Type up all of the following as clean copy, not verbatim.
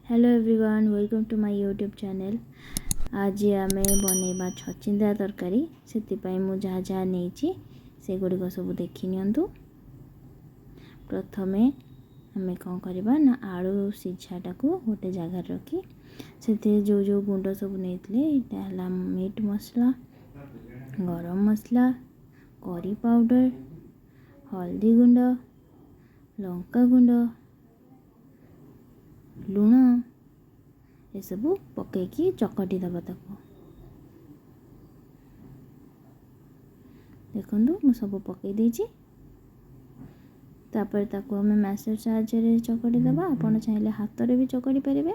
Hello everyone, welcome to my YouTube channel. आज आम बनइबा छचिंद्रा तरकारी से जहाँ जहाँ नहीं से गुड़िक सब देखी नियंतु। प्रथमे आम कौन करवा ना आलू सीझाटा को गोटे जगार रखी से जो जो गुंड सब नहीं मीट मसला, गरम मसला, करी पाउडर, हल्दी गुंड, लंका गुंड, लुण ये सब पकईकी चकटी दबा ताको। देखो मु सब पकई देछि। तापर ताको हमें मैशर साहाय्य चकटी दबा। आपण चाहिले हाथ रे भी चकटी परिबे।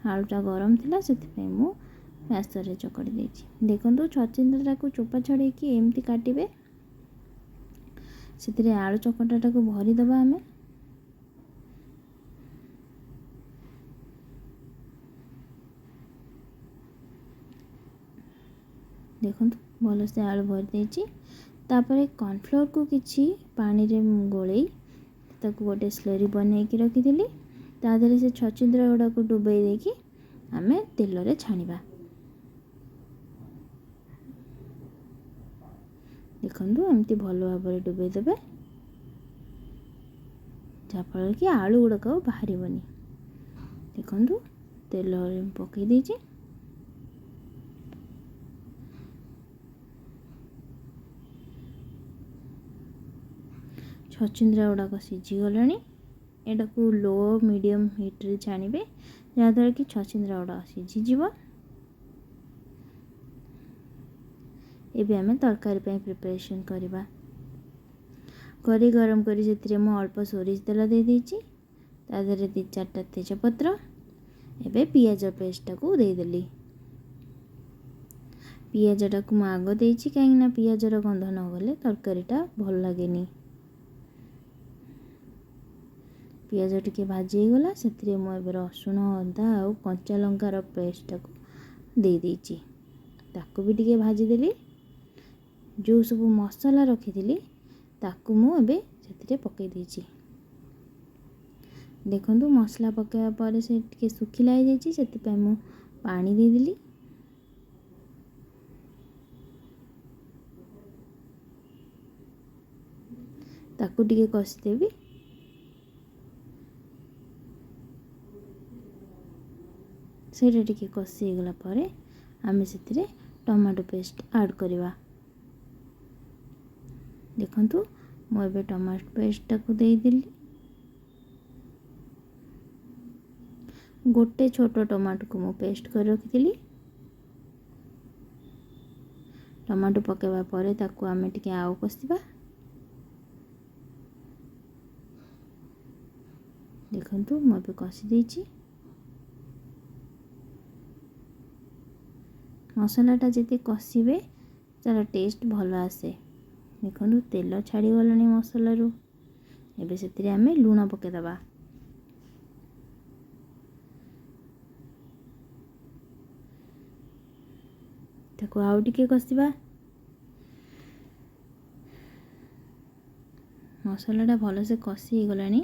आलूटा गरम थिला सेति मु मैशर रे चकटी देछि। देखो छचिंद्रा को चोपा छड़े कि एमती काटिबे। सेतिरे आलू चकटाटा को भरी दबा। हमें देखो भल से आलू भरी देछि। तापर कॉर्नफ्लोर को किछि पानी रे गोले ताको गोटे स्लरी बनै कि रखी दिली। ता देले से छचिंद्रा गुडा को डुबई दे कि आमे तेल रे छानिबा। देखंतु एमती भल भाबरे डुबई देबे जाफल कि आलू गुडा को बाहरी बनी। देखंतु तेल रे पकई देछि। छचिंद्रा गुड़ाक सीझीगला। एटा को लो मीडियम हीट रे छाणिबे जहाँद्वारा कि छचिंद्रा गुड़ा सीझीज। एबे आमे तरकारी पे प्रिपरेशन करवा। करी गरम करी से अल्प सोरिष तेल दे देछि। ता देहरे 2-4टा तेजपत्र। एबे पियाज पेस्टा को दे देली। पियाजटा को आग देछि कहीं पियाजर गंध न गले तरकारीटा भल लागेनी। पियाज टिके भाजी गला से मुझे रसुण अदा और कंचा लंकार पेस्ट को दे देछि। ताको भी टिके भाजी देली। जो सब मसला रखी थी ताकू मुझे से पकई देछि। देखंतु मसला पकाया पर से टिके सुखिला हो जाइछि से मु पानी दे देली। ताकू टिके कसी देबी। सेटा टिके कसी गला परे आमे सेतिरे टमाटो पेस्ट ऐड करवा। देखंतु मु एबे टमाटो पेस्ट को दे देली। गोटे छोटो टमाटो को मु पेस्ट कर रखी। टमाटो पकेवा परे ताकू आमे टिके आउ कसिबा। देखंतु मु एबे कसी देछि। मसलाटा जिते कषिबे तार टेस्ट भल आसे। देखो तेल छाड़ी गलानी मसलारू। एबे सेतिरे आमे लूण पके दबा। ताको आउ टिके कषिबा। मसलाटा भल से कषि गलानी।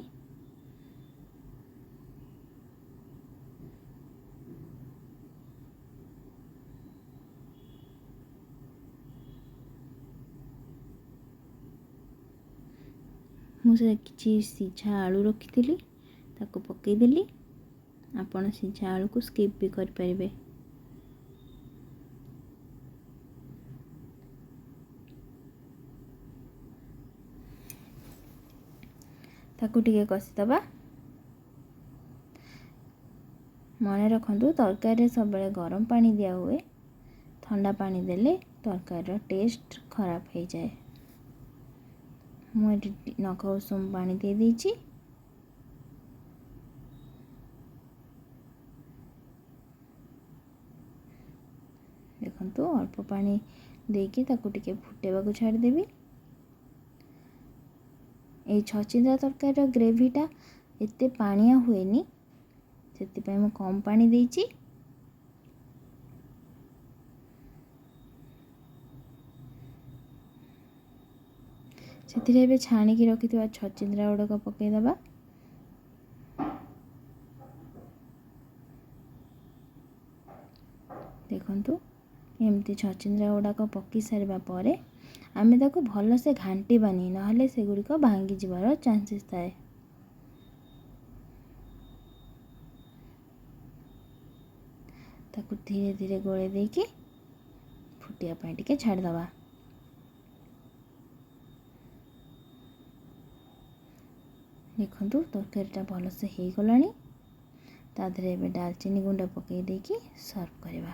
मुझे किसी सीझा आलू रखी ताको पकई देली। आपण सीझा आलू को स्किप भी कर परिबे। ताको टिके कसी दबा। मन रखंतु तरकारी सब बेले गरम पानी दिया हुए। ठंडा पानी देले तरकारी टेस्ट खराब हो जाए। मुझे नख उषुम पानी दे देछि। देखंतु अल्प पानी देकी ताकू टिके फुटेबा को छाड़ी देबी। ए छचिंद्रा तरकारी ग्रेवीटा एते पानिया हुएनी से मु कम पानी देछि। से एबे छाणी की रखी छचिंद्रा गुड़ाक पकई दबा। देखंतु एमती छचिंद्रा गुड़ाक पकई सारा पर आमे ताको भलसे घांटीबानी नहले सेगुड़िक भांगी जिबार चांसेस थाए। ताको धीरे धीरे गोले देकी फुटिया पाई टिके छाड़दबा। देखंतु तरकारीटा भलसे हो गलानी। ता देहरे एबे दालचीनी गुंड पकई देकी सर्व करवा।